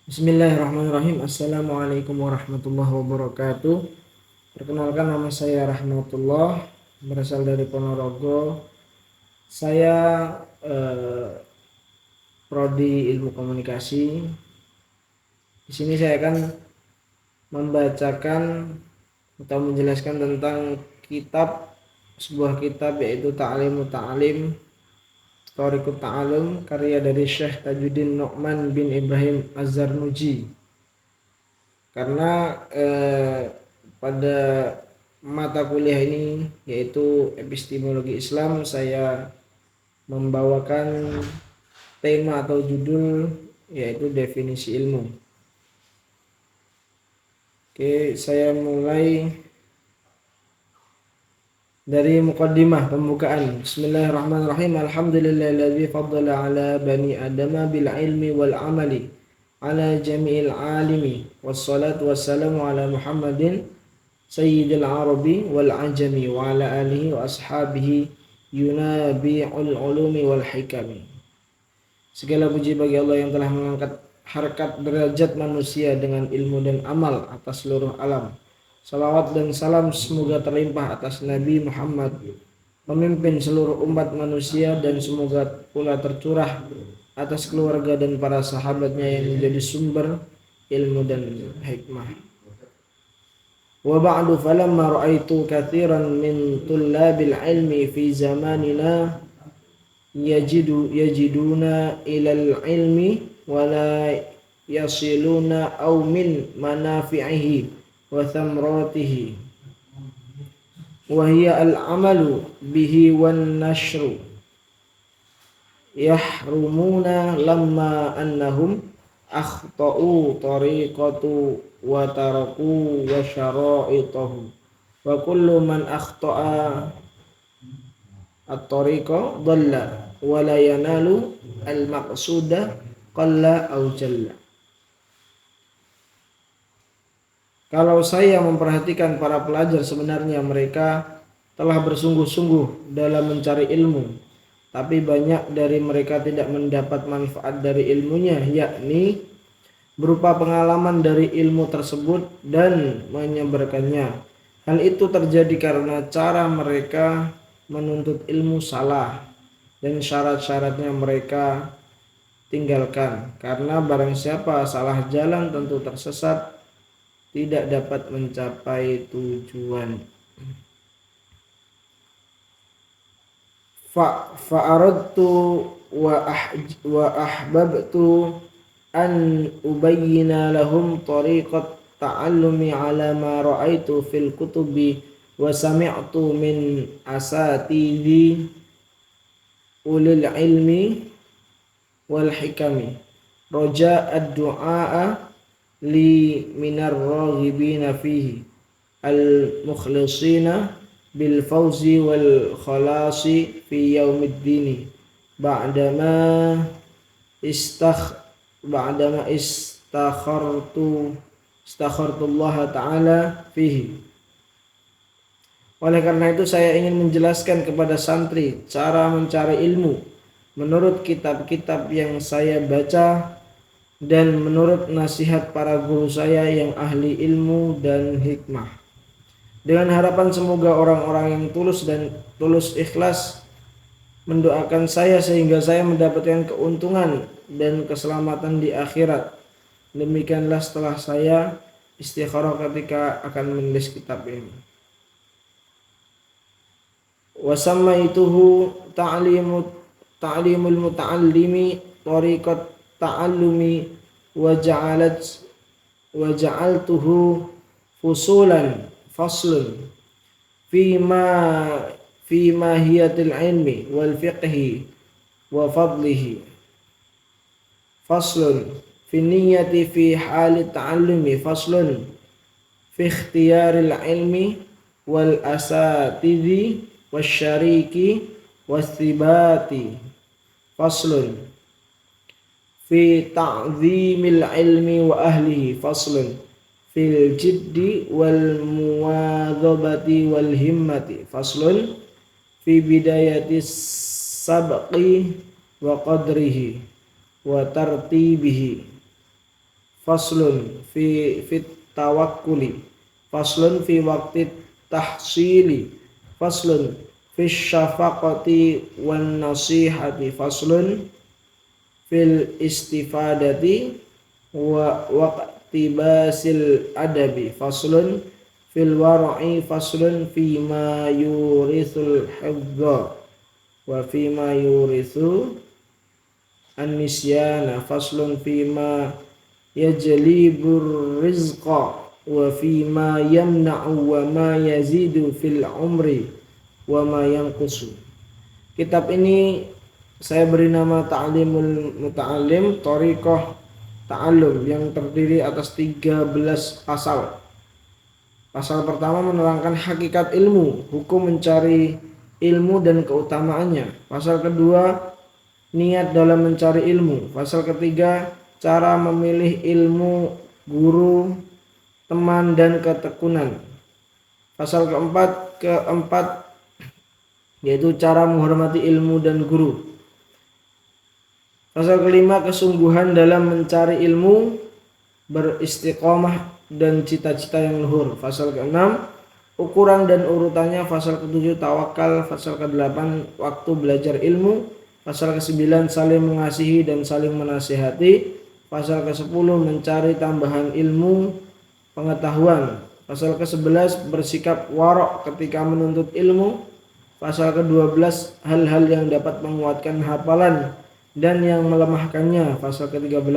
Bismillahirrahmanirrahim. Assalamualaikum warahmatullahi wabarakatuh. Perkenalkan, nama saya Rahmatullah, berasal dari Ponorogo. Saya prodi Ilmu Komunikasi. Di sini saya akan membacakan atau menjelaskan tentang sebuah kitab yaitu Ta'limut Ta'lim, Thariqut Ta'allum, karya dari Syekh Tajuddin Nu'man bin Ibrahim Az-Zarnuji. Karena pada mata kuliah ini yaitu epistemologi Islam, saya membawakan tema atau judul yaitu definisi ilmu. Oke, saya mulai dari muqaddimah, pembukaan. Bismillahirrahmanirrahim. Alhamdulillahilladzi faddala ala bani adama bil ilmi wal amali ala jami'il alimi, wassalatu wassalamu ala Muhammadin sayyidil arabi wal ajami wa ala alihi wa ashabihi yunabi'ul ulumi wal hikami. Segala puji bagi Allah yang telah mengangkat harkat derajat manusia dengan ilmu dan amal atas seluruh alam. Salawat dan salam semoga terlimpah atas Nabi Muhammad, pemimpin seluruh umat manusia, dan semoga pula tercurah atas keluarga dan para sahabatnya yang menjadi sumber ilmu dan hikmah. Wa ba'du, falamma ra'aitu katsiran min tullabil ilmi fi zamanina yajiduna ilal ilmi wa la yasiluna aw min manafi'ihi wa thamratihi wa hiya al-amalu bihi wan nashru yahrumuna lamma annahum akhta'u tariqatu wa taraku wa syara'itahu wa kullu man akhta'a at-tariqa dhalla wa la yanalu al-maqsuda qalla aw jalla. Kalau saya memperhatikan para pelajar, sebenarnya mereka telah bersungguh-sungguh dalam mencari ilmu, tapi banyak dari mereka tidak mendapat manfaat dari ilmunya, yakni berupa pengalaman dari ilmu tersebut dan menyebarkannya. Hal itu terjadi karena cara mereka menuntut ilmu salah dan syarat-syaratnya mereka tinggalkan. Karena barang siapa salah jalan tentu tersesat, tidak dapat mencapai tujuan. Fa'aradtu wa ahbabtu an ubayyina lahum tariqat ta'allumi ala ma ra'aitu fil kutubi wa sami'tu min asatidhi ulil ilmi wal hikami raja ad-du'a li minar raghibina fihi al-mukhlisina bil fawzi wal khalasi fi yaumiddini ba'dama istakhartullah ta'ala fihi. Oleh karena itu saya ingin menjelaskan kepada santri cara mencari ilmu menurut kitab-kitab yang saya baca dan menurut nasihat para guru saya yang ahli ilmu dan hikmah, dengan harapan semoga orang-orang yang tulus ikhlas mendoakan saya sehingga saya mendapatkan keuntungan dan keselamatan di akhirat. Demikianlah setelah saya istikharah ketika akan menulis kitab ini. Wa sammaituhu ta'limul muta'allimi tariqat ta'allumi wa ja'altuhu faslun fi mahiyatil ilmi wal fiqhi wa fadlihi, faslun fi niyyati fi hali ta'allumi, faslun fi ikhtiyaril ilmi wal asatidhi wasyariki wasthibati, faslun fi ta'zimil ilmi wa ahlihi, faslun fil jiddi wal muwadhabati wal himmati, faslun fi bidayati sabqi wa qadrihi wa tartibihi, faslun fit tawakkuli, faslun fi waqti tahsili, faslun fi syafaqati wan nasihati, faslun fil istifadati wa waqtibasil adabi, faslun fil war'i, faslun fi ma yurithul hifdha wa fi ma yurithu an-nisyana, faslun fi ma yajlibur rizqa wa fi ma yamna'u wa ma yazidu fil umri wa ma yanqusu. Kitab ini saya beri nama Ta'limul Muta'allim, Thariqah Ta'allum, yang terdiri atas 13 pasal. Pasal pertama menerangkan hakikat ilmu, hukum mencari ilmu dan keutamaannya. Pasal kedua, niat dalam mencari ilmu. Pasal ketiga, cara memilih ilmu, guru, teman, dan ketekunan. Pasal keempat yaitu cara menghormati ilmu dan guru. Pasal kelima, kesungguhan dalam mencari ilmu, beristiqomah dan cita-cita yang luhur. Pasal keenam, ukuran dan urutannya. Pasal ketujuh, tawakal. Pasal kedelapan, waktu belajar ilmu. Pasal ke-9, saling mengasihi dan saling menasihati. Pasal ke-10, mencari tambahan ilmu pengetahuan. Pasal ke-11, bersikap warok ketika menuntut ilmu. Pasal ke-12, hal-hal yang dapat menguatkan hafalan dan yang melemahkannya. Pasal ke-13,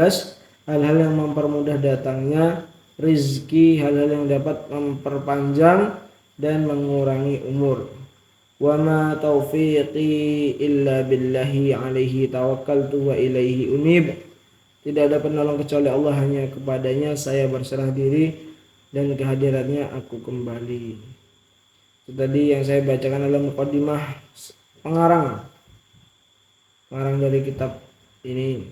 hal-hal yang mempermudah datangnya rizki, hal-hal yang dapat memperpanjang dan mengurangi umur. Wa ma taufiqi illa billahi alaihi tawakkaltu wa ilaihi unib. Tidak ada penolong kecuali Allah, hanya kepadanya saya berserah diri dan kehadirannya aku kembali. Itu tadi yang saya bacakan adalah muqaddimah pengarang dari kitab ini.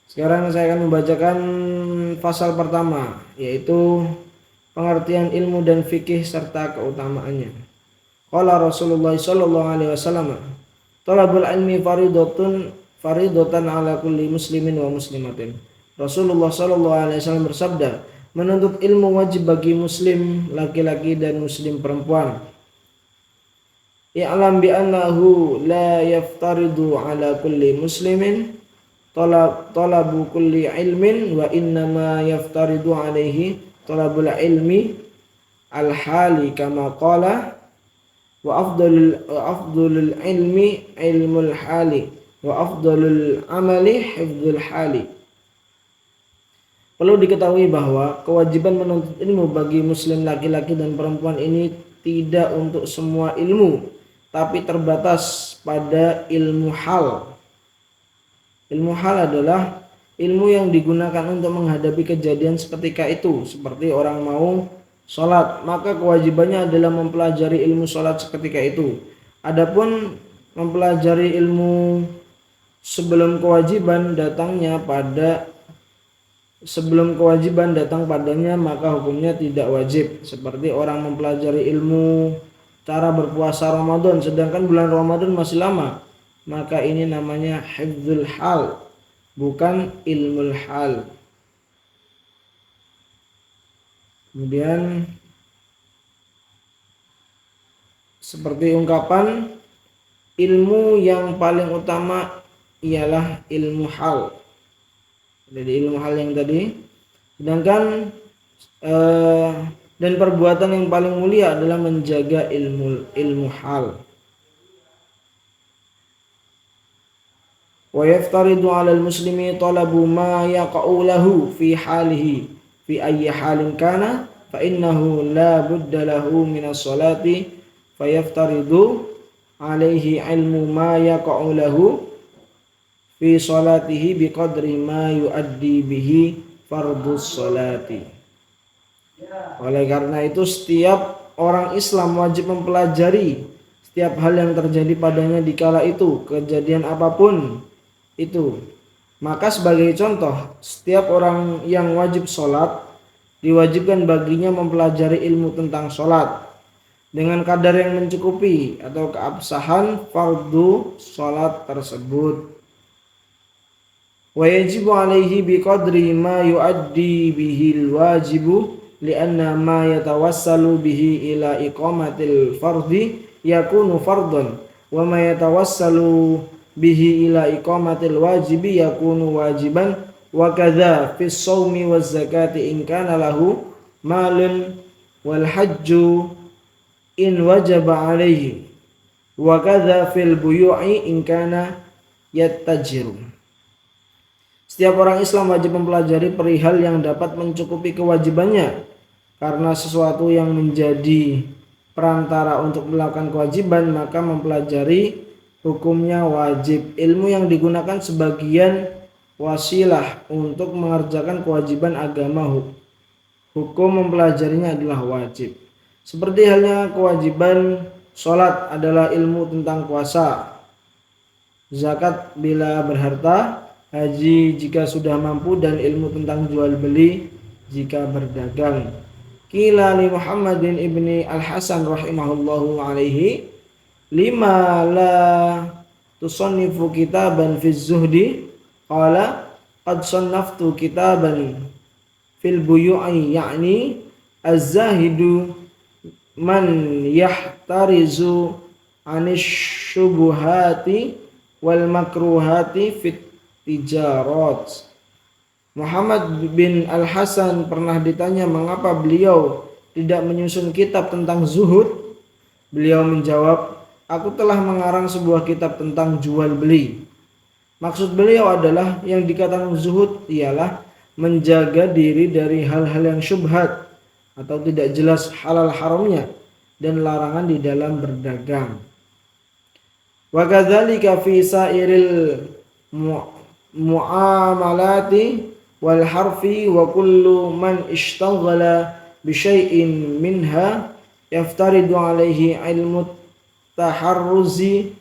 Sekarang saya akan membacakan pasal pertama, yaitu pengertian ilmu dan fikih serta keutamaannya. Qala Rasulullah sallallahu alaihi wasallam, talabul ilmi faridatan ala kulli muslimin wa muslimatin. Rasulullah sallallahu alaihi wasallam bersabda, menuntut ilmu wajib bagi muslim laki-laki dan muslim perempuan. I'lam bi annahu la yaftaridu ala kulli muslimin talabu kulli ilmin wa innama yaftaridu alaihi talabul ilmi al-hali kama qala wa afdalul ilmi ilmul hali wa afdalul amali hifdzul hali. Perlu diketahui bahwa kewajiban menuntut ilmu bagi muslim laki-laki dan perempuan ini tidak untuk semua ilmu, tapi terbatas pada ilmu hal. Ilmu hal adalah ilmu yang digunakan untuk menghadapi kejadian seketika itu, seperti orang mau sholat, maka kewajibannya adalah mempelajari ilmu sholat seketika itu. Adapun mempelajari ilmu sebelum kewajiban datang padanya, maka hukumnya tidak wajib. Seperti orang mempelajari ilmu cara berpuasa Ramadan sedangkan bulan Ramadan masih lama, maka ini namanya hifdzul hal, bukan ilmul hal. Kemudian seperti ungkapan ilmu yang paling utama ialah ilmu hal. Jadi ilmu hal yang tadi, sedangkan dan perbuatan yang paling mulia adalah menjaga ilmu hal. Wa yaftaridu 'alal muslimi talabu ma yaqa'u lahu fi halihi fi ayyi halin kana fa innahu la budda lahu min as-salati fa yaftaridu 'alaihi 'ilmu ma yaqa'u lahu fi salatihi biqadri ma yuaddi bihi fardhus salati. Oleh karena itu setiap orang Islam wajib mempelajari setiap hal yang terjadi padanya di kala itu, kejadian apapun itu. Maka sebagai contoh, setiap orang yang wajib sholat diwajibkan baginya mempelajari ilmu tentang sholat dengan kadar yang mencukupi atau keabsahan fardu sholat tersebut. wa yajibu alaihi biqadri ma yuaddi bihil wajibu lianna ma yatawassalu bihi ila iqamatil fardi yakunu fardhan wa ma yatawassalu bihi ila iqamatil wajibi yakunu wajiban wa kadza fis shaumi waz zakati in kana lahu malun wal hajju in wajaba alaihi wa kadza fil buyu'i in kana yattajiru. Setiap orang Islam wajib mempelajari perihal yang dapat mencukupi kewajibannya, karena sesuatu yang menjadi perantara untuk melakukan kewajiban maka mempelajari hukumnya wajib. Ilmu yang digunakan sebagian wasilah untuk mengerjakan kewajiban agama, hukum mempelajarinya adalah wajib. Seperti halnya kewajiban sholat adalah ilmu tentang puasa, zakat bila berharta, haji jika sudah mampu, dan ilmu tentang jual beli jika berdagang. Qila li Muhammadin ibni al-Hasan rahimahullahu alaihi lima la tusannifu kitaban fi zuhdi qala qad sannaftu kitaban fil buyu'i ya'ni az-zahidu man yahtarizu anish syubuhati wal makruhati fit tijarat. Muhammad bin Al-Hasan pernah ditanya mengapa beliau tidak menyusun kitab tentang zuhud. Beliau menjawab, aku telah mengarang sebuah kitab tentang jual beli. Maksud beliau adalah yang dikatakan zuhud ialah menjaga diri dari hal-hal yang syubhat atau tidak jelas halal haramnya dan larangan di dalam berdagang. Wa kadzalika fi sairil muamalati wal harfi wa kullu man ishtaghala bi syai'in minha yaftaridu alaihi ilmu taharruzi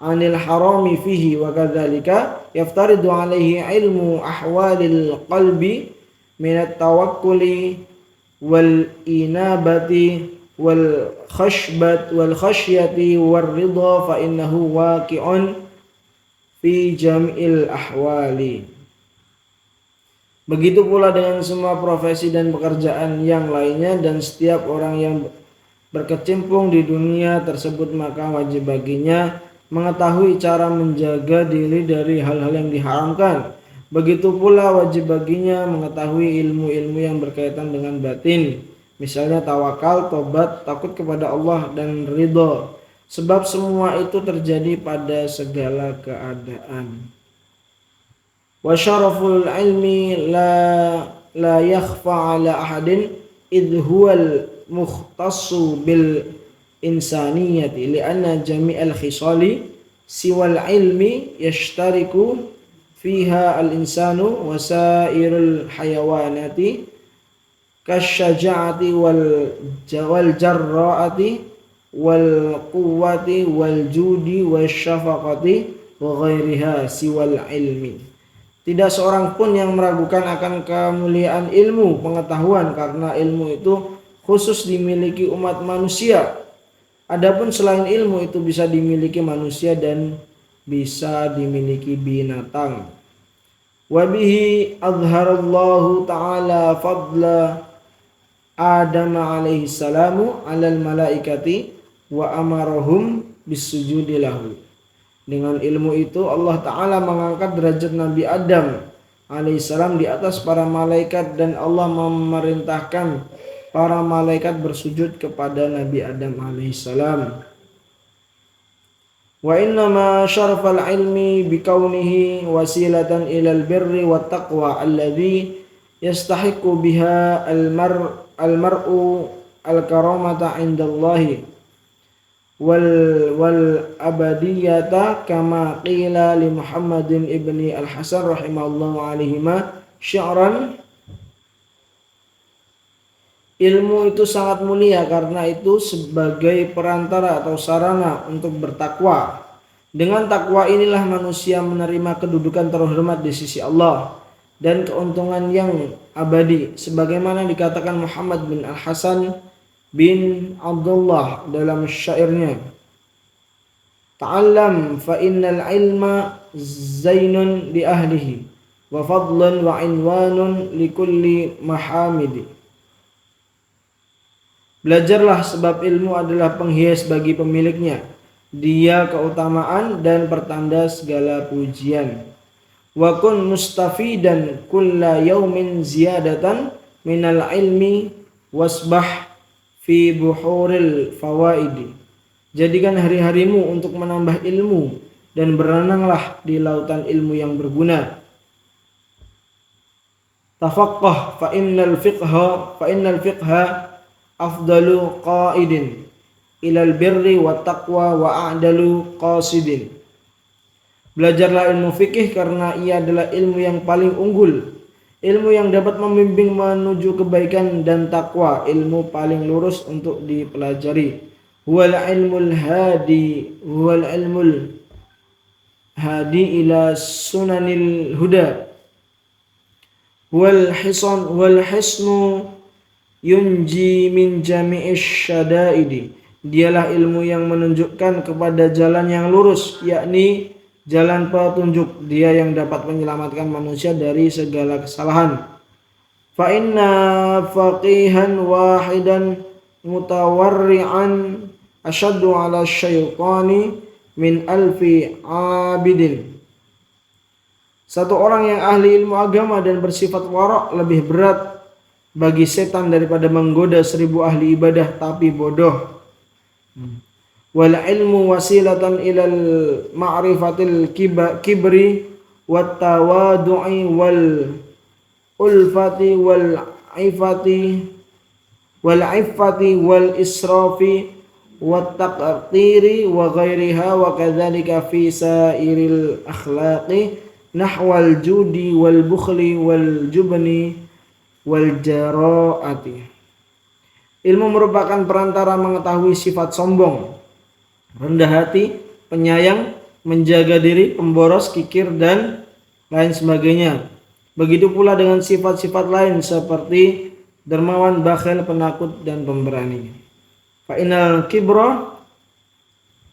anil harami fihi wa kadzalika yaftaridu alaihi ilmu ahwalil qalbi minat tawakkuli wal inabati wal khashyati war ridha fa innahu waqi'un fi jam'il ahwali. Begitu pula dengan semua profesi dan pekerjaan yang lainnya dan setiap orang yang berkecimpung di dunia tersebut, maka wajib baginya mengetahui cara menjaga diri dari hal-hal yang diharamkan. Begitu pula wajib baginya mengetahui ilmu-ilmu yang berkaitan dengan batin, misalnya tawakal, tobat, takut kepada Allah, dan ridha. Sebab semua itu terjadi pada segala keadaan. Wa syaraful ilmi la yakhfa ala ahadin idh huwal mukhtassu bil insaniyati li'anna jami'al khisali siwal ilmi yashtariku fiha al insanu wa sairul hayawanati kasyaja'ati wal jarra'ati wal quwwati wal judi wasyafaqati wa ghairiha siwal ilmi. Tidak seorang pun yang meragukan akan kemuliaan ilmu pengetahuan, karena ilmu itu khusus dimiliki umat manusia. Adapun selain ilmu itu bisa dimiliki manusia dan bisa dimiliki binatang. Wa bihi azharallahu ta'ala fadla Adam alaihi salamu alal malaikati wa amarahum bisujudi lahu. Dengan ilmu itu Allah Ta'ala mengangkat derajat Nabi Adam alaihissalam di atas para malaikat, dan Allah memerintahkan para malaikat bersujud kepada Nabi Adam alaihissalam. Wa innama syarafal ilmi bikaunihi wasilatan ilal birri wat taqwa alladhi yastahiqu biha al-mar'u al-karamata indallahi wal abadiyata kama qila li Muhammadin ibni al-Hasan rahimahullahu alaihima syi'ran. Ilmu itu sangat mulia karena itu sebagai perantara atau sarana untuk bertakwa. Dengan takwa inilah manusia menerima kedudukan terhormat di sisi Allah dan keuntungan yang abadi, sebagaimana dikatakan Muhammad bin Al-Hasan bin Abdullah dalam syairnya, ta'allam fa innal ilma zainun li ahlihi wa fadlun wa inwanun li kulli mahamidi. Belajarlah sebab ilmu adalah penghias bagi pemiliknya. Dia keutamaan dan pertanda segala pujian. Wa kun mustafidan kulla yaumin ziyadatan minal ilmi wasbah fi buhuril fawaidi. Jadikan hari-harimu untuk menambah ilmu dan berenanglah di lautan ilmu yang berguna. Tafaqqah fa innal fiqha afdalu qaidin ilal birri wa taqwa wa a'dalu qasidin. Belajarlah ilmu fikih karena ia adalah ilmu yang paling unggul, ilmu yang dapat membimbing menuju kebaikan dan takwa, ilmu paling lurus untuk dipelajari. Huwal ilmul hadi ila sunanil huda. Wal hisnu yunji min jami'ish syada'idi. Dialah ilmu yang menunjukkan kepada jalan yang lurus, yakni jalan petunjuk. Dia yang dapat menyelamatkan manusia dari segala kesalahan. Fa inna faqihan wahidan mutawarri'an asyaddu 'ala syaitani min alfi 'abidin. Satu orang yang ahli ilmu agama dan bersifat wara' lebih berat bagi setan daripada menggoda 1000 ahli ibadah tapi bodoh. Wal ilmu wasilatan ilal ma'rifatil kibri wat tawadu'i wal ulfati wal iffati wal israfi wat taqtiri wa ghairiha wa kadzalika fi sairil akhlaqi nahwal judi wal bukhli wal jubni wal jara'ati. Ilmu merupakan perantara mengetahui sifat sombong, rendah hati, penyayang, menjaga diri, pemboros, kikir, dan lain sebagainya. Begitu pula dengan sifat-sifat lain seperti dermawan, bakhil, penakut, dan pemberani. Fa innal kibra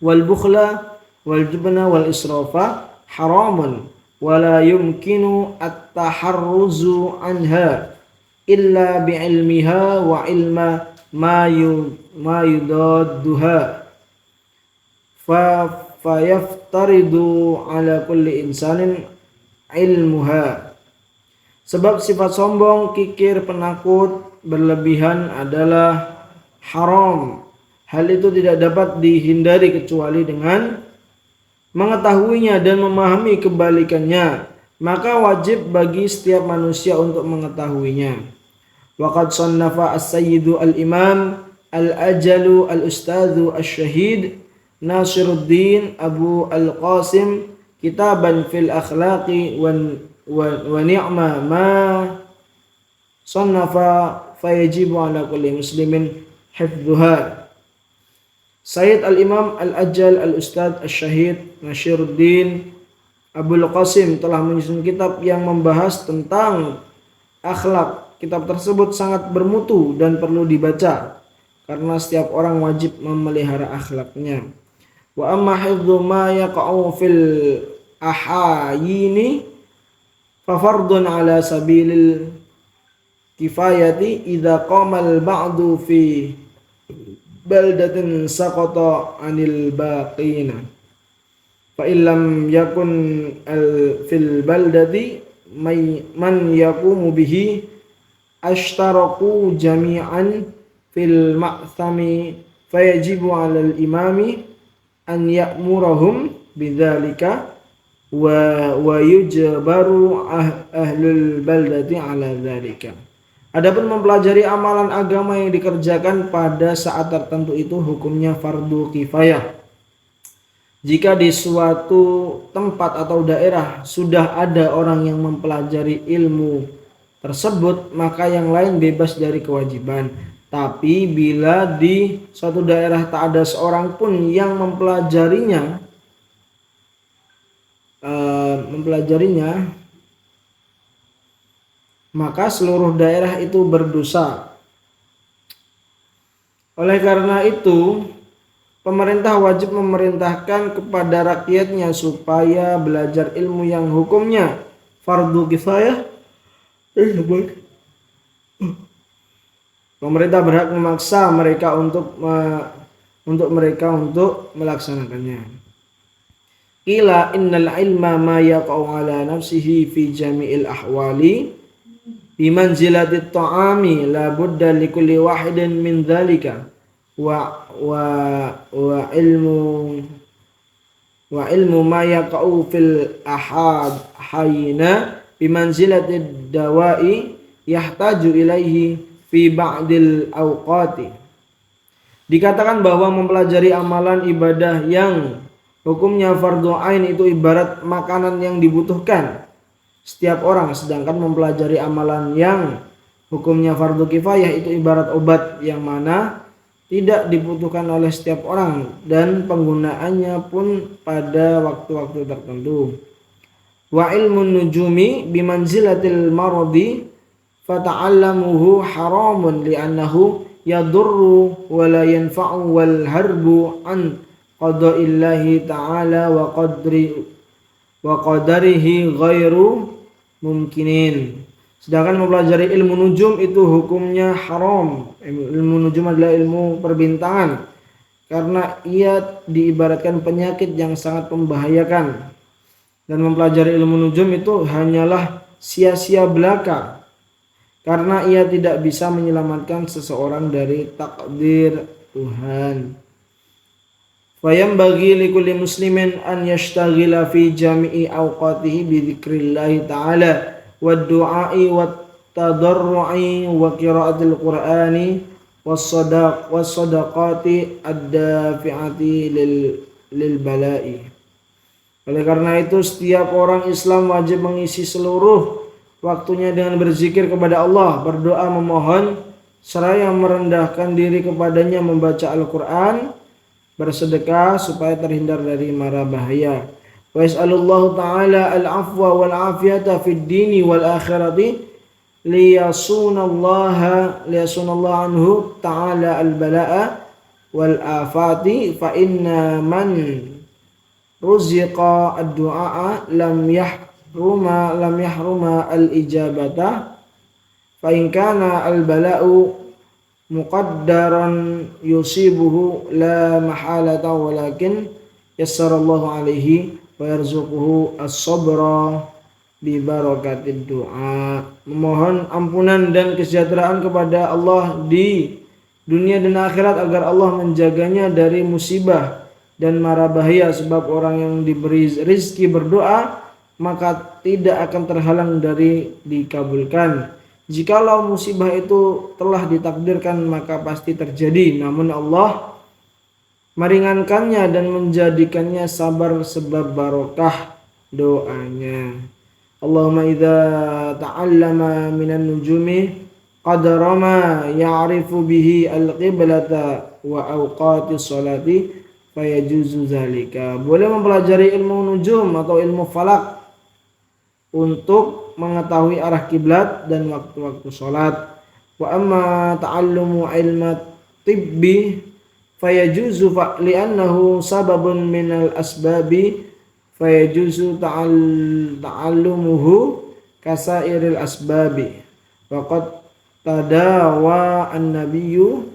wal bukhla wal jubna wal israfa haramun wa la yumkinu at-taharruzu anha illa bi'ilmiha wa ilma ma yudadduha fa yaftaridu ala kulli insanin ilmuha. Sebab sifat sombong, kikir, penakut, berlebihan adalah haram. Hal itu tidak dapat dihindari kecuali dengan mengetahuinya dan memahami kebalikannya. Maka wajib bagi setiap manusia untuk mengetahuinya. Waqad sannafa as-sayyidu al-imam al-ajalu al-ustadhu al-syahid Nasiruddin Abu al-Qasim kitaban fil akhlaqi wa ni'ma ma sannafa fayajibu ala kulli muslimin hifdhuha. Sayyid al-imam al-ajal al-ustadh al-syahid Nasiruddin Abu al-Qasim telah menyusun kitab yang membahas tentang akhlak. Kitab tersebut sangat bermutu dan perlu dibaca karena setiap orang wajib memelihara akhlaknya. Wa amma hifdzu ma yaqa'u fil ahayini fa fardun ala sabilil kifayati idza qama al ba'du fi baldatin saqata anil baqina fa illam yakun fil baldati man yaqumu bihi ashtaraku jami'an fil ma'thami fayajibu 'alal imami an ya'murahum bidzalika wa yujbaru ahlul baldati 'ala dzalika. Adapun mempelajari amalan agama yang dikerjakan pada saat tertentu itu hukumnya fardu kifayah. Jika di suatu tempat atau daerah sudah ada orang yang mempelajari ilmu tersebut, maka yang lain bebas dari kewajiban. Tapi bila di suatu daerah tak ada seorang pun yang mempelajarinya, maka seluruh daerah itu berdosa. Oleh karena itu, pemerintah wajib memerintahkan kepada rakyatnya supaya belajar ilmu yang hukumnya fardu kifayah. Pemerintah berhak memaksa mereka untuk melaksanakannya. Qila innal ilma ma yaqa'u ala nafsihi fi jami'il ahwali bimanzilatit ta'ami la budda likulli wahidin min dhalika wa ilmu ma yaqa'u fil ahad hayna bimanzilatid dawa'i yahtaju ilaihi fi ba'dil awqati. Dikatakan bahwa mempelajari amalan ibadah yang hukumnya fardu ain itu ibarat makanan yang dibutuhkan setiap orang, sedangkan mempelajari amalan yang hukumnya fardu kifayah itu ibarat obat yang mana tidak dibutuhkan oleh setiap orang dan penggunaannya pun pada waktu-waktu tertentu. Wa ilmun nujumi bimanzilatil maradi fata'allamuhu haramun li'annahu yadurru wa la yanfa'u wal harbu an qada'illahi ta'ala wa qadarihi ghairu mumkinin. Sedangkan mempelajari ilmu nujum itu hukumnya haram. Ilmu nujum adalah ilmu perbintangan karena ia diibaratkan penyakit yang sangat membahayakan. Dan mempelajari ilmu nujum itu hanyalah sia-sia belaka karena ia tidak bisa menyelamatkan seseorang dari takdir Tuhan. Fayam bagi likulli muslimin an yashtaghila fi jami'i awqatihi bi dzikrillahi ta'ala wad du'a'i wat tadarru'i wa qira'atil qur'ani was sadaqati ad-dafi'ati lil bala'i. Oleh karena itu setiap orang Islam wajib mengisi seluruh waktunya dengan berzikir kepada Allah, berdoa memohon, seraya merendahkan diri kepadanya, membaca Al-Quran, bersedekah supaya terhindar dari mara bahaya. Wa yas'alullahu ta'ala al-afwa wal afiyata fid dini wal akhirati liyasunallaha anhu ta'ala al-bala'a wal afati fa inna man ruziqa ad-du'a lam yahruma al-ijabata fa in kana al-bala'u muqaddaran yusibuhu la mahalata walakin yassarallahu alaihi wa yarzuquhu as-sabra bi barakatid du'a. Memohon ampunan dan kesejahteraan kepada Allah di dunia dan akhirat agar Allah menjaganya dari musibah dan mara bahaya, sebab orang yang diberi rizki berdoa maka tidak akan terhalang dari dikabulkan. Jikalau musibah itu telah ditakdirkan maka pasti terjadi, namun Allah meringankannya dan menjadikannya sabar sebab barokah doanya. Allahumma idza ta'allama minan nujumi qadra ma ya'rifu bihi al-qiblata wa awqati sholati fayajuzu zalika. Boleh mempelajari ilmu nujum atau ilmu falak untuk mengetahui arah kiblat dan waktu-waktu salat. Wa amma ta'allumu ilma tibbi fayajuzu li'annahu sababun minal asbabi fayajuzu ta'allumuhu kasairil asbabi wa qad tadawa an-nabiyyu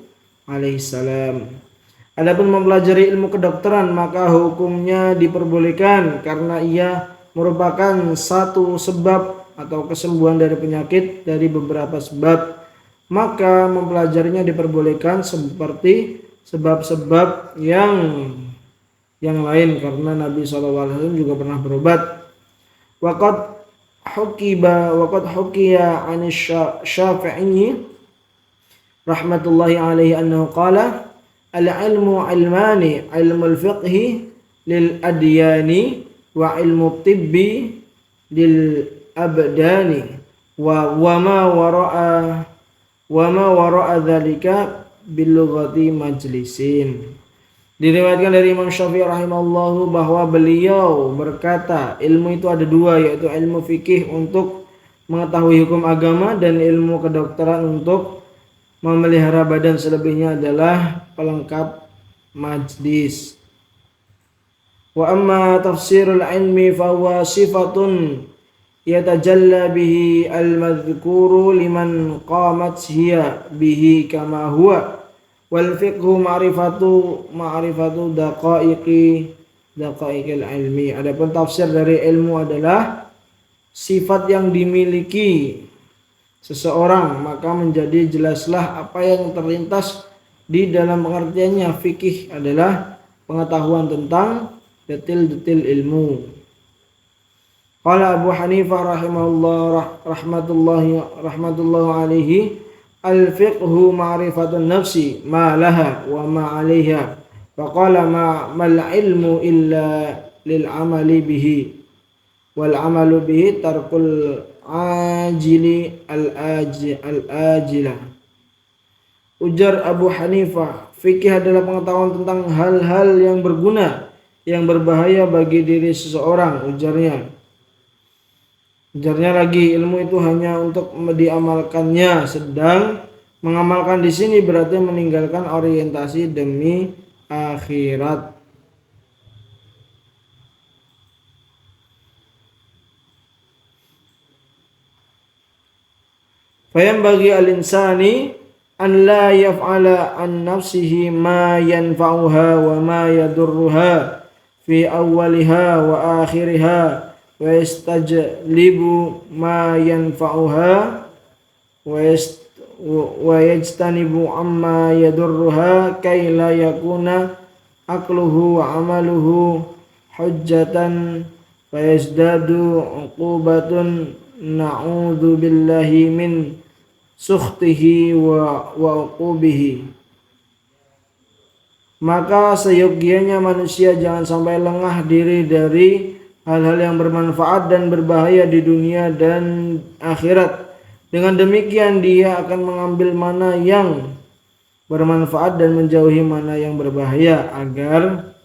alaihi salam. Adapun mempelajari ilmu kedokteran maka hukumnya diperbolehkan karena ia merupakan satu sebab atau kesembuhan dari penyakit dari beberapa sebab. Maka mempelajarinya diperbolehkan seperti sebab-sebab yang lain karena Nabi SAW juga pernah berobat. Waqad hukiya anis Syafi'i rahmatullahi alaihi annahu qala al-ilmu ilmani, ilmu al-fiqhi lil adyani wa ilmu tibbi lil abdani wa ma wara'a dzalika bil lughati majlisin. Diriwayatkan dari Imam Syafi'i rahimahullahu bahwa beliau berkata ilmu itu ada dua, yaitu ilmu fikih untuk mengetahui hukum agama dan ilmu kedokteran untuk memelihara badan, selebihnya adalah pelengkap majlis. Wa amma tafsirul ilmi fa huwa sifatun yatajalla bihi al-madhkuru liman qamat hiya bihi kama huwa wal fiqhu ma'rifatu daqaiqil ilmi. Adapun tafsir dari ilmu adalah sifat yang dimiliki seseorang, maka menjadi jelaslah apa yang terlintas di dalam pengertiannya. Fikih adalah pengetahuan tentang detil-detil ilmu. Qala Abu Hanifah rahimahullah rahmatullahi alaihi, al-fiqhu ma'rifatun nafsi ma laha wa ma 'alaiha. Wa qala mal ilmu illa lil 'amali bihi wal 'amalu bihi tarkul ajili al-ajila. Ujar Abu Hanifah, fikih adalah pengetahuan tentang hal-hal yang berguna, yang berbahaya bagi diri seseorang. Ujarnya lagi, ilmu itu hanya untuk diamalkannya, sedang mengamalkan di sini berarti meninggalkan orientasi demi akhirat. Fayam bagi al-insani an la yaf'ala an nafsihi ma yanfa'uha wa ma yadurruha fi awwaliha wa akhiriha wa yastajlibu ma yanfa'uha wa yajtanibu amma yadurruha kay la yakuna aqluhu wa amaluhu hujjatan fa yazdadu uqubatun na'udzu billahi min sukhtihi wa uqubihi. Maka seyogianya manusia jangan sampai lengah diri dari hal-hal yang bermanfaat dan berbahaya di dunia dan akhirat. Dengan demikian dia akan mengambil mana yang bermanfaat dan menjauhi mana yang berbahaya, agar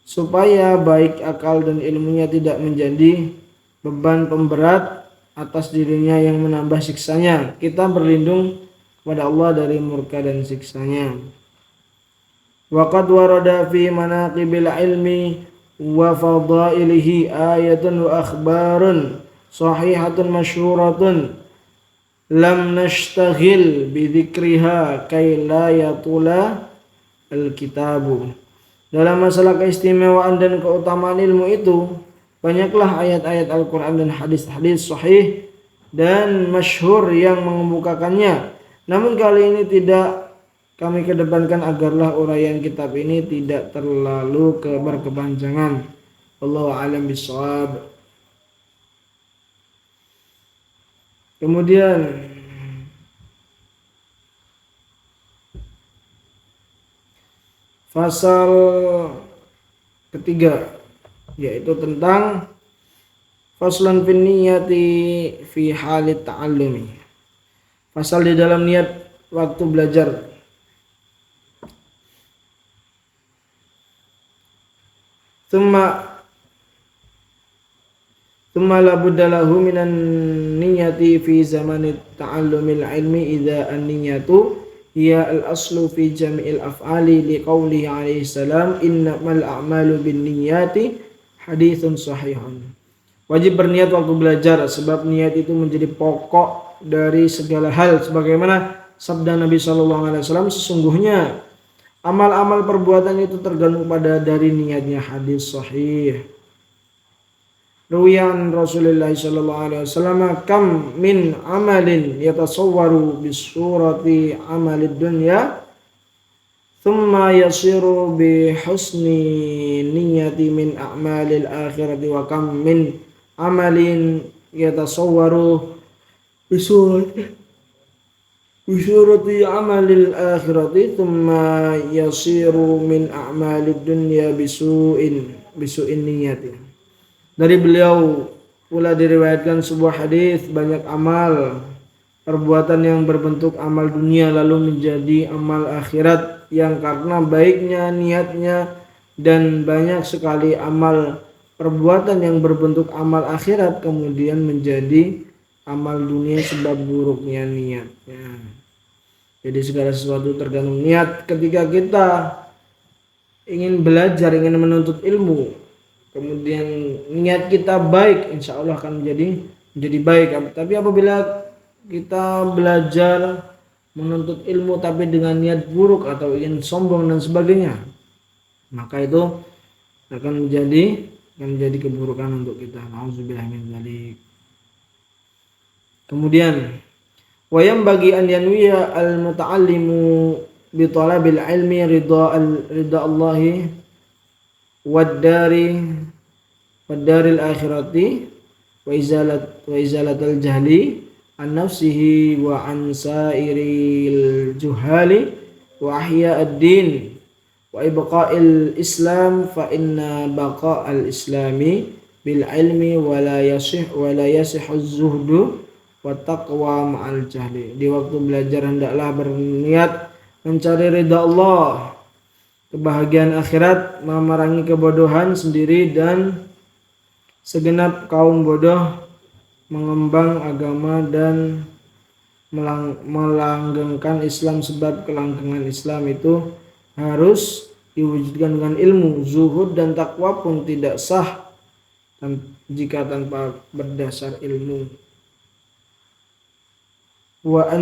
supaya baik akal dan ilmunya tidak menjadi beban pemberat atas dirinya yang menambah siksanya. Kita berlindung kepada Allah dari murka dan siksanya. Wa qad warada fi manaqibil ilmi wa fadailihi ayatun wa akhbarun sahihatun masyhuratun lam nashtaghil bidzikriha kay la yatula alkitabu. Dalam masalah keistimewaan dan keutamaan ilmu itu, banyaklah ayat-ayat Al-Quran dan hadis-hadis sahih dan masyhur yang mengemukakannya. Namun kali ini tidak kami kedepankan agarlah uraian kitab ini tidak terlalu berkepanjangan. Wallahu a'lam bishawab. Kemudian pasal ketiga, yaitu tentang faslun fin niyati fi halit ta'allumi. Pasal di dalam niat waktu belajar. Thumma la budda lahu minan niyati fi zamanit ta'allumil ilmi idza an-niyatu hiya al-aslu fi jami'il af'ali liqaulihi alaihi salam innamal a'malu binniyati haditsun sahihun. Wajib berniat waktu belajar sebab niat itu menjadi pokok dari segala hal, sebagaimana sabda Nabi sallallahu alaihi wasallam, sesungguhnya amal-amal perbuatan itu tergantung pada dari niatnya. Hadis sahih. Ruwiyan Rasulullah sallallahu alaihi wasallam, kam min amalin yatasawwaru bisurati amalid dunya thumma yasiru bi husni niyyati min a'malil akhirati wa kam min amalin yatasawwaru bisurati amalil akhirati thumma yasiru min a'malid dunya bisu'in niyyati. Dari beliau pula diriwayatkan sebuah hadis, banyak amal perbuatan yang berbentuk amal dunia lalu menjadi amal akhirat yang karena baiknya niatnya, dan banyak sekali amal perbuatan yang berbentuk amal akhirat kemudian menjadi amal dunia sebab buruknya niatnya. Jadi segala sesuatu tergantung niat. Ketika kita ingin belajar, ingin menuntut ilmu, kemudian niat kita baik, insya Allah akan menjadi baik. Tapi apabila kita belajar menuntut ilmu tapi dengan niat buruk atau ingin sombong dan sebagainya, maka itu akan menjadi keburukan untuk kita. Nauzubillah min dzalik. Kemudian wayam bagi an yanwiya al muta'allimu bi talabil ilmi ridha Allahi wad daril akhirati wa izalatal jahli an nafsihi wa an sairil juhali wa ahya'ad din wa ibqa'il islam fa inna baqa'al islami bil ilmi wa la yasihhu zuhdu wa taqwa ma'al jahli. Di waktu belajar hendaklah berniat mencari ridha Allah, kebahagiaan akhirat, memerangi kebodohan sendiri dan segenap kaum bodoh, mengembang agama dan melanggengkan Islam, sebab kelanggengan Islam itu harus diwujudkan dengan ilmu. Zuhud dan takwa pun tidak sah jika tanpa berdasar ilmu. Wa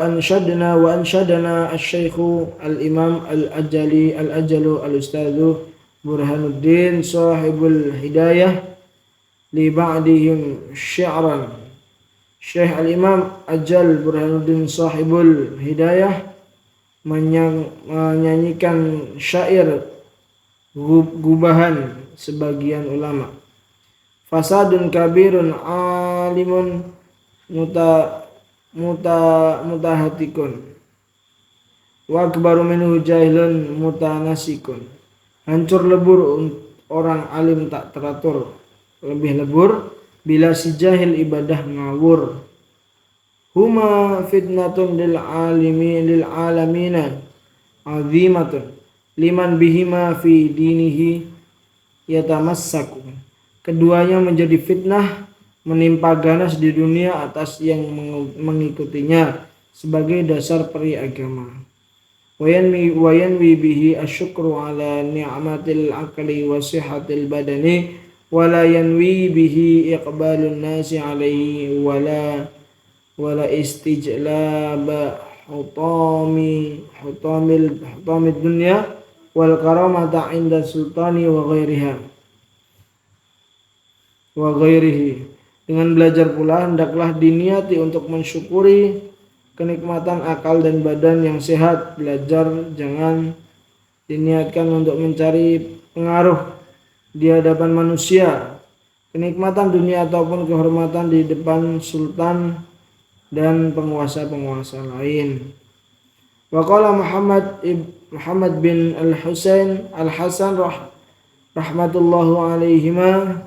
anshadna asy-syaikh al-imam al-ajalu al-ustadz Burhanuddin sahibul hidayah li ba'dihim syi'ran. Syekh al-imam Ajal Burhanuddin sahibul hidayah menyanyikan syair gubahan sebagian ulama. Fasadun kabirun alimun mutahatikun wa akbaru minhu jahilun mutanasikun. Hancur lebur orang alim tak teratur, lebih lebur bila si jahil ibadah ngawur. Huma fitnatun lil alamina azimatun liman bihima fi dinihi yatamassaku. Keduanya menjadi fitnah, menimpa ganas di dunia atas yang mengikutinya sebagai dasar peri agama. Wayanwi bihi asyukru ala ni'matil aqli wa sihatil badani wala yanwi bihi iqbalun nasi alaihi wala istijlaba hutamid dunya wal karamata inda sultani wa ghairihi. Dengan belajar pula hendaklah diniati untuk mensyukuri kenikmatan akal dan badan yang sehat. Belajar jangan diniatkan untuk mencari pengaruh di hadapan manusia, kenikmatan dunia ataupun kehormatan di depan sultan dan penguasa-penguasa lain. Wa qala Muhammad bin Al-Husain Al-Hasan rahmatullahu alaihima,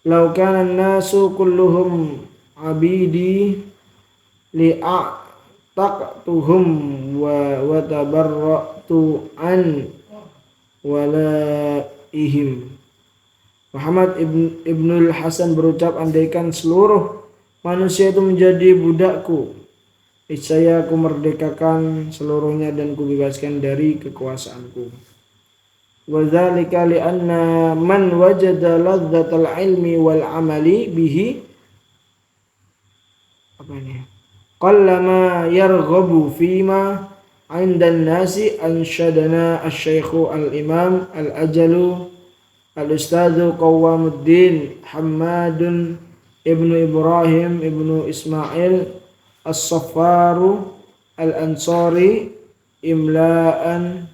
law kana an-nasu kulluhum abidi li'ataqtuhum wa tabarra'tu an walaihim. Muhammad Ibnul Hasan berucap, andaikan seluruh manusia itu menjadi budakku, niscaya aku merdekakan seluruhnya dan kubebaskan dari kekuasaanku. Wa dzalika li'anna man wajada ladzatal ilmi wal amali bihi qallama yarghabu fima 'indan nasi. Ansyadana asy-syaikh al-imam al-ajalu al-ustadz Qawamuddin Hammadun ibnu Ibrahim ibnu Ismail as-Saffaru al-Ansari imla'an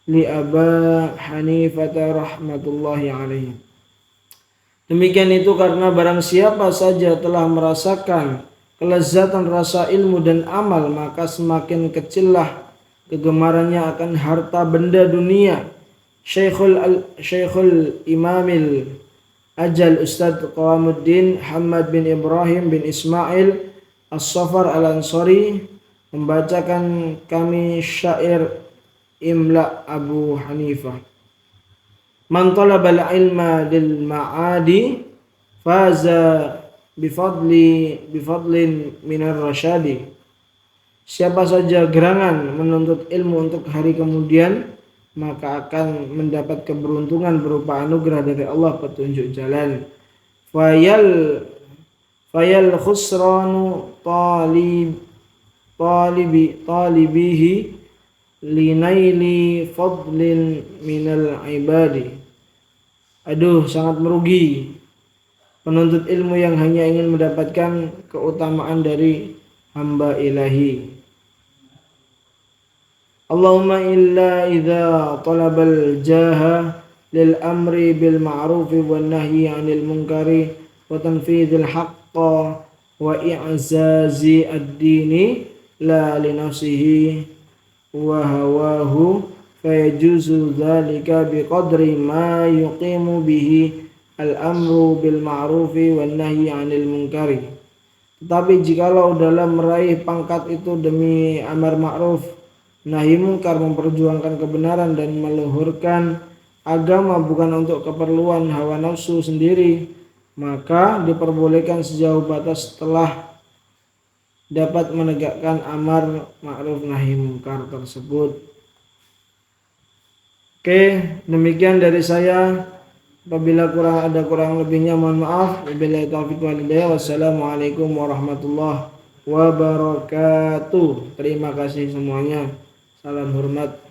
li Aba Hanifah rahmatullahi alaihi. Demikian itu karena barang siapa saja telah merasakan kelezatan rasa ilmu dan amal, maka semakin kecillah kegemarannya akan harta benda dunia. Syekhul Imamil Ajal Ustadz Qawamuddin Hamad bin Ibrahim bin Ismail As-Safar Al-Ansari membacakan kami syair Imla Abu Hanifah. Man talabal ilma lil ma'adi faza bifadlin minar rasyadi. Siapa saja gerangan menuntut ilmu untuk hari kemudian, maka akan mendapat keberuntungan berupa anugerah dari Allah, petunjuk jalan. Fayal khusranu talibihi linaili fadlin minal ibadi. Aduh, sangat merugi penuntut ilmu yang hanya ingin mendapatkan keutamaan dari hamba ilahi. Allahumma illa idza talabal jaha lil amri bil ma'rufi wan nahyi 'anil munkari wa tanfidhil haqqi wa i'zazi ad-dini la li nafsihi wa hawahu fayajuzu dzalika biqadri ma yuqimu bihi al-amru bil ma'rufi wan nahyi 'anil munkari. Tetapi jikalau dalam meraih pangkat itu demi amar ma'ruf nahi munkar, memperjuangkan kebenaran dan meluhurkan agama bukan untuk keperluan hawa nafsu sendiri, maka diperbolehkan sejauh batas setelah dapat menegakkan amar ma'ruf nahi munkar tersebut. Oke, demikian dari saya. Apabila kurang lebihnya mohon maaf. Wabillahi taufiq wal hidayah. Wassalamualaikum warahmatullahi wabarakatuh. Terima kasih semuanya. Salam hormat.